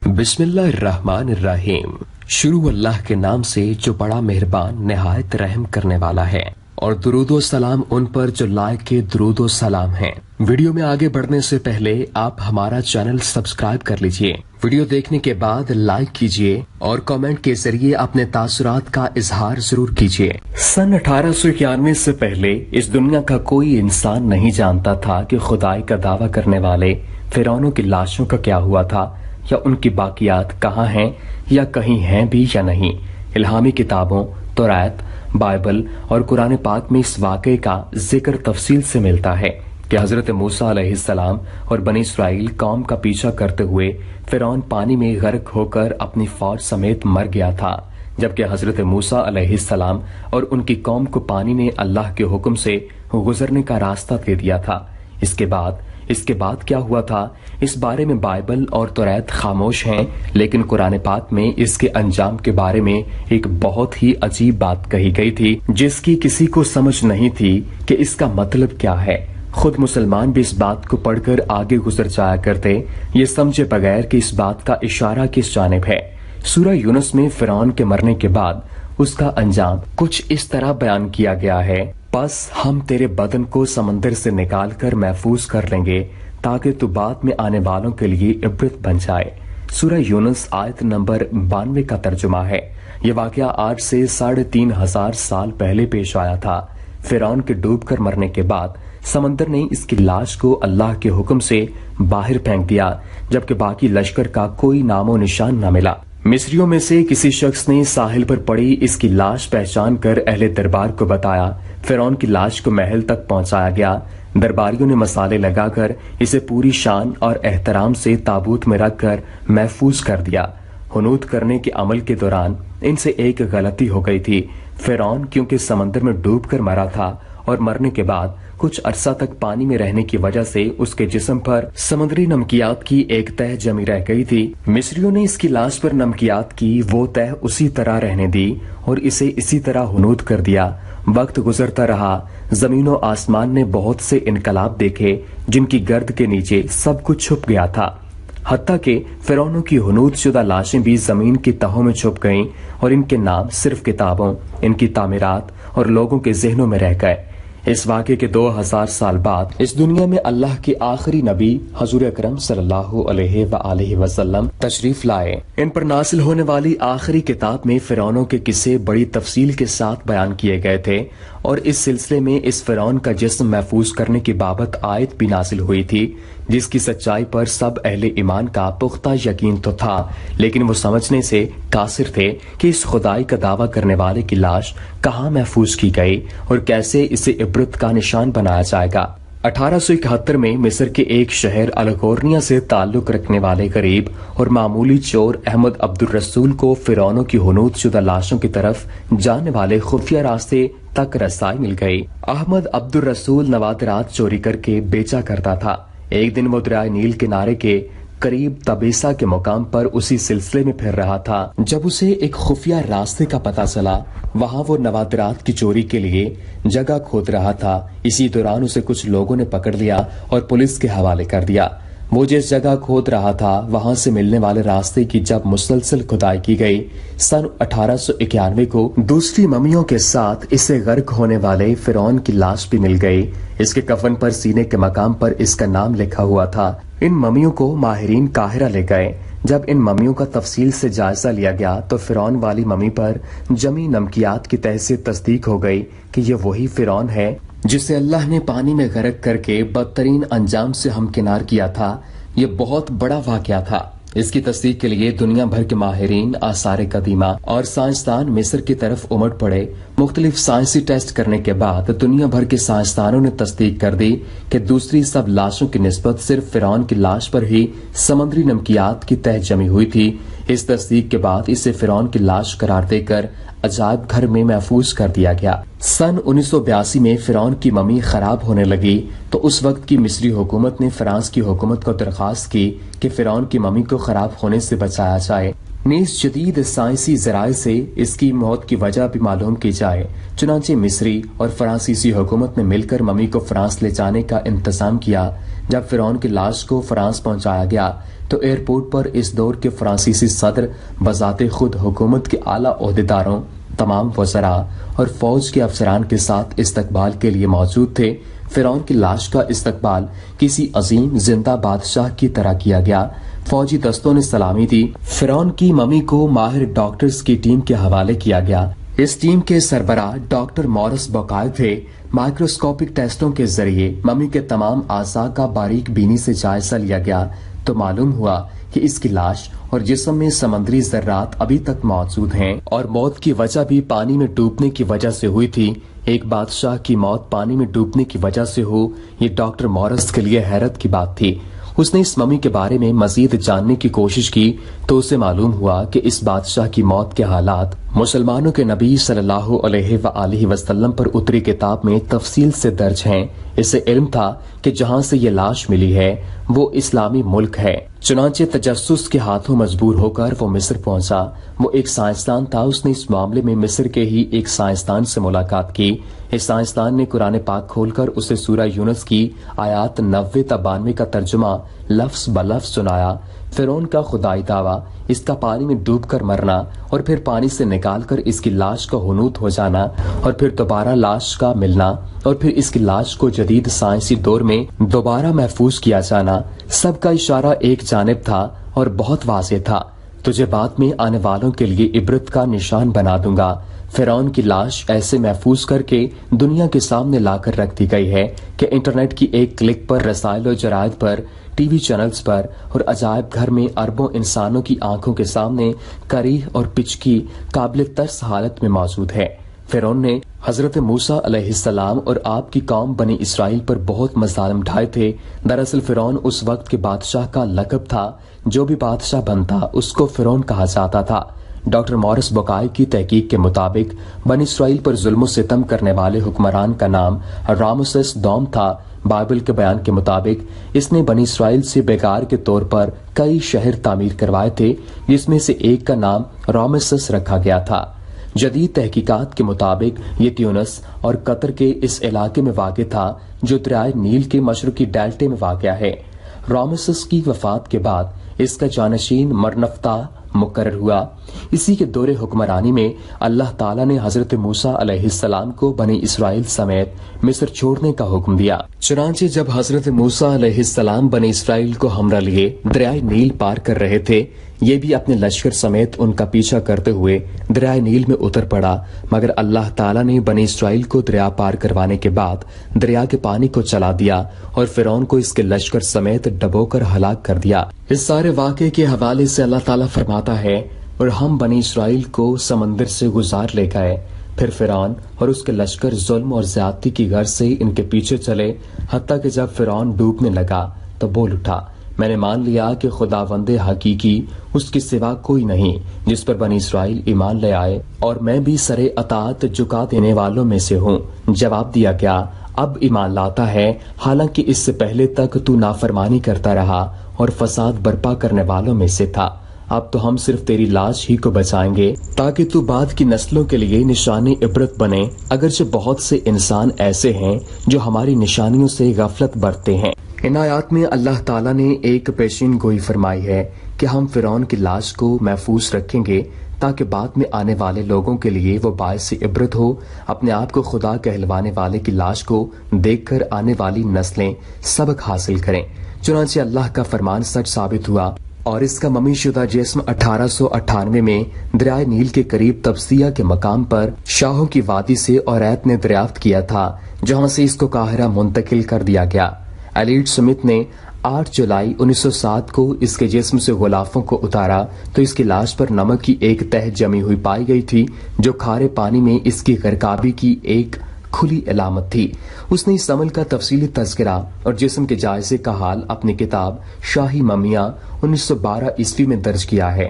بسم اللہ الرحمن الرحیم۔ شروع اللہ کے نام سے جو بڑا مہربان نہایت رحم کرنے والا ہے، اور درود و سلام ان پر جو لائق کے درود و سلام ہیں۔ ویڈیو میں آگے بڑھنے سے پہلے آپ ہمارا چینل سبسکرائب کر لیجئے، ویڈیو دیکھنے کے بعد لائک کیجئے اور کامنٹ کے ذریعے اپنے تاثرات کا اظہار ضرور کیجئے۔ سن 1891 سے پہلے اس دنیا کا کوئی انسان نہیں جانتا تھا کہ خدائی کا دعویٰ کرنے والے فرعونوں کی لاشوں کا کیا ہوا تھا، یا ان کی باقیات کہاں ہیں، یا کہیں ہیں بھی یا نہیں۔ الہامی کتابوں توریت، بائبل اور قرآن پاک میں اس واقعے کا ذکر تفصیل سے ملتا ہے کہ حضرت موسیٰ علیہ السلام اور بنی اسرائیل قوم کا پیچھا کرتے ہوئے فرعون پانی میں غرق ہو کر اپنی فوج سمیت مر گیا تھا، جبکہ حضرت موسیٰ علیہ السلام اور ان کی قوم کو پانی نے اللہ کے حکم سے گزرنے کا راستہ دے دیا تھا۔ اس کے بعد کیا ہوا تھا، اس بارے میں بائبل اور توریت خاموش ہیں، لیکن قرآن پاک میں اس کے انجام کے بارے میں ایک بہت ہی عجیب بات کہی گئی تھی، جس کی کسی کو سمجھ نہیں تھی کہ اس کا مطلب کیا ہے۔ خود مسلمان بھی اس بات کو پڑھ کر آگے گزر جایا کرتے، یہ سمجھے بغیر کہ اس بات کا اشارہ کس جانب ہے۔ سورہ یونس میں فرعون کے مرنے کے بعد اس کا انجام کچھ اس طرح بیان کیا گیا ہے: بس ہم تیرے بدن کو سمندر سے نکال کر محفوظ کر لیں گے تاکہ تو بعد میں آنے والوں کے لیے عبرت بن جائے۔ سورہ یونس آیت نمبر 92 کا ترجمہ ہے۔ یہ واقعہ آج سے 3500 سال پہلے پیش آیا تھا۔ فرعون کے ڈوب کر مرنے کے بعد سمندر نے اس کی لاش کو اللہ کے حکم سے باہر پھینک دیا، جبکہ باقی لشکر کا کوئی نام و نشان نہ ملا۔ مصریوں میں سے کسی شخص نے ساحل پر پڑی اس کی لاش پہچان کر اہل دربار کو بتایا۔ فرعون کی لاش کو محل تک پہنچایا گیا۔ درباریوں نے مسالے لگا کر اسے پوری شان اور احترام سے تابوت میں رکھ کر محفوظ کر دیا۔ حنوط کرنے کے عمل کے دوران ان سے ایک غلطی ہو گئی تھی۔ فرعون کیونکہ سمندر میں ڈوب کر مرا تھا اور مرنے کے بعد کچھ عرصہ تک پانی میں رہنے کی وجہ سے اس کے جسم پر سمندری نمکیات کی ایک تہ جمی رہ گئی تھی۔ مصریوں نے اس کی لاش پر نمکیات کی وہ تہ اسی طرح رہنے دی اور اسے اسی طرح حنوط کر دیا۔ وقت گزرتا رہا، زمین و آسمان نے بہت سے انقلاب دیکھے جن کی گرد کے نیچے سب کچھ چھپ گیا تھا، حتیٰ کہ فرعونوں کی حنوط شدہ لاشیں بھی زمین کی تہوں میں چھپ گئیں اور ان کے نام صرف کتابوں، ان کی تعمیرات اور لوگوں کے ذہنوں میں رہ گئے۔ اس واقعے کے 2000 سال بعد اس دنیا میں اللہ کے آخری نبی حضور اکرم صلی اللہ علیہ وآلہ وسلم تشریف لائے۔ ان پر نازل ہونے والی آخری کتاب میں فرعونوں کے قصے بڑی تفصیل کے ساتھ بیان کیے گئے تھے، اور اس سلسلے میں اس فرعون کا جسم محفوظ کرنے کی بابت آیت بھی نازل ہوئی تھی، جس کی سچائی پر سب اہل ایمان کا پختہ یقین تو تھا، لیکن وہ سمجھنے سے قاصر تھے کہ اس خدائی کا دعویٰ کرنے والے کی لاش کہاں محفوظ کی گئی اور کیسے اسے عبرت کا نشان بنایا جائے گا۔ 1871 میں مصر کے ایک شہر الغورنیہ سے تعلق رکھنے والے غریب اور معمولی چور احمد عبد الرسول کو فرعونوں کی حنوط شدہ لاشوں کی طرف جانے والے خفیہ راستے تک رسائی مل گئی۔ احمد عبد الرسول نوادرات چوری کر کے بیچا کرتا تھا۔ ایک دن وہ دریائے نیل کنارے کے قریب تبیسا کے مقام پر اسی سلسلے میں پھر رہا تھا جب اسے ایک خفیہ راستے کا پتہ چلا۔ وہاں وہ نوادرات کی چوری کے لیے جگہ کھود رہا تھا۔ اسی دوران اسے کچھ لوگوں نے پکڑ لیا اور پولیس کے حوالے کر دیا۔ وہ جس جگہ کھود رہا تھا وہاں سے ملنے والے راستے کی جب مسلسل کھدائی کی گئی، سن 1891 کو دوسری ممیوں کے ساتھ اسے غرق ہونے والے فرعون کی لاش بھی مل گئی۔ اس کے کفن پر سینے کے مقام پر اس کا نام لکھا ہوا تھا۔ ان ممیوں کو ماہرین قاہرہ لے گئے۔ جب ان ممیوں کا تفصیل سے جائزہ لیا گیا تو فرعون والی ممی پر جمی نمکیات کی تہ سے تصدیق ہو گئی کہ یہ وہی فرعون ہے جسے اللہ نے پانی میں غرق کر کے بدترین انجام سے ہمکنار کیا تھا۔ یہ بہت بڑا واقعہ تھا۔ اس کی تصدیق کے لیے دنیا بھر کے ماہرین، آثار قدیمہ اور سائنسدان مصر کی طرف امڑ پڑے۔ مختلف سائنسی ٹیسٹ کرنے کے بعد دنیا بھر کے سائنسدانوں نے تصدیق کر دی کہ دوسری سب لاشوں کی نسبت صرف فرعون کی لاش پر ہی سمندری نمکیات کی تہ جمی ہوئی تھی۔ اس تصدیق کے بعد اسے فرعون کی لاش قرار دے کر عجائب گھر میں محفوظ کر دیا گیا۔ سن 1982 میں فرعون کی ممی خراب ہونے لگی تو اس وقت کی مصری حکومت نے فرانس کی حکومت کو درخواست کی کہ فرعون کی ممی کو خراب ہونے سے بچایا جائے۔ نیز جدید سائنسی ذرائع سے اس کی موت کی وجہ بھی معلوم کی جائے۔ چنانچہ مصری اور فرانسیسی حکومت نے مل کر ممی کو فرانس لے جانے کا انتظام کیا۔ جب فرعون کی لاش کو فرانس پہنچایا گیا تو ایئرپورٹ پر اس دور کے فرانسیسی صدر بذات خود حکومت کے اعلیٰ عہدیداروں، تمام وزراء اور فوج کے افسران کے ساتھ استقبال کے لیے موجود تھے۔ فرعون کی لاش کا استقبال کسی عظیم زندہ بادشاہ کی طرح کیا گیا۔ فوجی دستوں نے سلامی دی۔ فرعون کی ممی کو ماہر ڈاکٹرز کی ٹیم کے حوالے کیا گیا۔ اس ٹیم کے سربراہ ڈاکٹر مورس بوکائے تھے۔ مائکروسکوپک ٹیسٹوں کے ذریعے ممی کے تمام اعضاء کا باریک بینی سے جائزہ لیا گیا تو معلوم ہوا کہ اس کی لاش اور جسم میں سمندری ذرات ابھی تک موجود ہیں اور موت کی وجہ بھی پانی میں ڈوبنے کی وجہ سے ہوئی تھی۔ ایک بادشاہ کی موت پانی میں ڈوبنے کی وجہ سے ہو، یہ ڈاکٹر مورس کے لیے حیرت کی بات تھی۔ اس نے اس ممی کے بارے میں مزید جاننے کی کوشش کی تو اسے معلوم ہوا کہ اس بادشاہ کی موت کے حالات مسلمانوں کے نبی صلی اللہ علیہ وآلہ وسلم پر اتری کتاب میں تفصیل سے درج ہیں۔ اسے علم تھا کہ جہاں سے یہ لاش ملی ہے وہ اسلامی ملک ہے۔ چنانچہ تجسس کے ہاتھوں مجبور ہو کر وہ مصر پہنچا۔ وہ ایک سائنسدان تھا۔ اس نے اس معاملے میں مصر کے ہی ایک سائنسدان سے ملاقات کی۔ اس سائنسدان نے قرآن پاک کھول کر اسے سورہ یونس کی آیات 90 تا 92 کا ترجمہ لفظ بلفظ سنایا۔ فرعون کا خدائی دعویٰ، اس کا پانی میں ڈوب کر مرنا اور پھر پانی سے نکال کر اس کی لاش کا ہنوت ہو جانا اور پھر دوبارہ لاش کا ملنا اور پھر اس کی لاش کو جدید سائنسی دور میں دوبارہ محفوظ کیا جانا، سب کا اشارہ ایک جانب تھا اور بہت واضح تھا۔ تجھے بعد میں آنے والوں کے لیے عبرت کا نشان بنا دوں گا۔ فرعون کی لاش ایسے محفوظ کر کے دنیا کے سامنے لا کر رکھ دی گئی ہے کہ انٹرنیٹ کی ایک کلک پر رسائل و جرائد پر، ٹی وی چینلز پر اور عجائب گھر میں اربوں انسانوں کی آنکھوں کے سامنے کریح اور پچکی قابل ترس حالت میں موجود ہے۔ فرعون نے حضرت موسیٰ علیہ السلام اور آپ کی قوم بنی اسرائیل پر بہت مظالم ڈھائے تھے۔ دراصل فرعون اس وقت کے بادشاہ کا لقب تھا۔ جو بھی بادشاہ بنتا اس کو فرعون کہا جاتا تھا۔ ڈاکٹر مورس بوکائے کی تحقیق کے مطابق بنی اسرائیل پر ظلم و ستم کرنے والے حکمران کا نام رامسس دوم تھا۔ بائبل کے بیان کے مطابق اس نے بنی اسرائیل سے بیگار کے طور پر کئی شہر تعمیر کروائے تھے، جس میں سے ایک کا نام رامسس رکھا گیا تھا۔ جدید تحقیقات کے مطابق یہ تیونس اور قطر کے اس علاقے میں واقع تھا جو دریائے نیل کے مشرقی ڈیلٹے میں واقع ہے۔ رامسس کی وفات کے بعد اس کا جانشین مرنفتاح مقرر ہوا۔ اسی کے دور حکمرانی میں اللہ تعالیٰ نے حضرت موسیٰ علیہ السلام کو بنی اسرائیل سمیت مصر چھوڑنے کا حکم دیا۔ چنانچہ جب حضرت موسیٰ علیہ السلام بنی اسرائیل کو ہمراہ لیے دریائے نیل پار کر رہے تھے، یہ بھی اپنے لشکر سمیت ان کا پیچھا کرتے ہوئے دریائے نیل میں اتر پڑا، مگر اللہ تعالیٰ نے بنی اسرائیل کو دریا پار کروانے کے بعد دریا کے پانی کو چلا دیا اور فرعون کو اس کے لشکر سمیت ڈبو کر ہلاک کر دیا۔ اس سارے واقعے کے حوالے سے اللہ تعالیٰ فرماتا ہے، اور ہم بنی اسرائیل کو سمندر سے گزار لے گئے، پھر فرعون اور اس کے لشکر ظلم اور زیادتی کی غرض سے ان کے پیچھے چلے، حتیٰ کہ جب فرعون ڈوبنے لگا تو بول اٹھا، میں نے مان لیا کہ خداوند حقیقی اس کے سوا کوئی نہیں جس پر بنی اسرائیل ایمان لے آئے، اور میں بھی سر اطاعت جھکا دینے والوں میں سے ہوں۔ جواب دیا گیا، اب ایمان لاتا ہے، حالانکہ اس سے پہلے تک تو نافرمانی کرتا رہا اور فساد برپا کرنے والوں میں سے تھا۔ اب تو ہم صرف تیری لاش ہی کو بچائیں گے تاکہ تو بعد کی نسلوں کے لیے نشانی عبرت بنے، اگرچہ بہت سے انسان ایسے ہیں جو ہماری نشانیوں سے غفلت برتتے ہیں۔ ان آیات میں اللہ تعالیٰ نے ایک پیشین گوئی فرمائی ہے کہ ہم فرعون کی لاش کو محفوظ رکھیں گے تاکہ بعد میں آنے والے لوگوں کے لیے وہ باعث عبرت ہو۔ اپنے آپ کو خدا کہلوانے والے کی لاش کو دیکھ کر آنے والی نسلیں سبق حاصل کریں۔ چنانچہ اللہ کا فرمان سچ ثابت ہوا اور اس کا ممی شدہ جسم 1898 میں دریائے نیل کے قریب تبسیہ کے مقام پر شاہوں کی وادی سے اوریت نے دریافت کیا تھا، جہاں سے اس کو قاہرہ منتقل کر دیا گیا۔ ایلیٹ سمتھ نے 8 جولائی 1907 کو اس کے جسم سے غلافوں کو اتارا تو اس کی لاش پر نمک کی ایک تہ جمی ہوئی پائی گئی تھی جو کھارے پانی میں اس کی غرقابی کی ایک کھلی علامت تھی۔ اس نے اس عمل کا تفصیلی تذکرہ اور جسم کے جائزے کا حال اپنی کتاب شاہی ممیاں 1912 عیسوی میں درج کیا ہے۔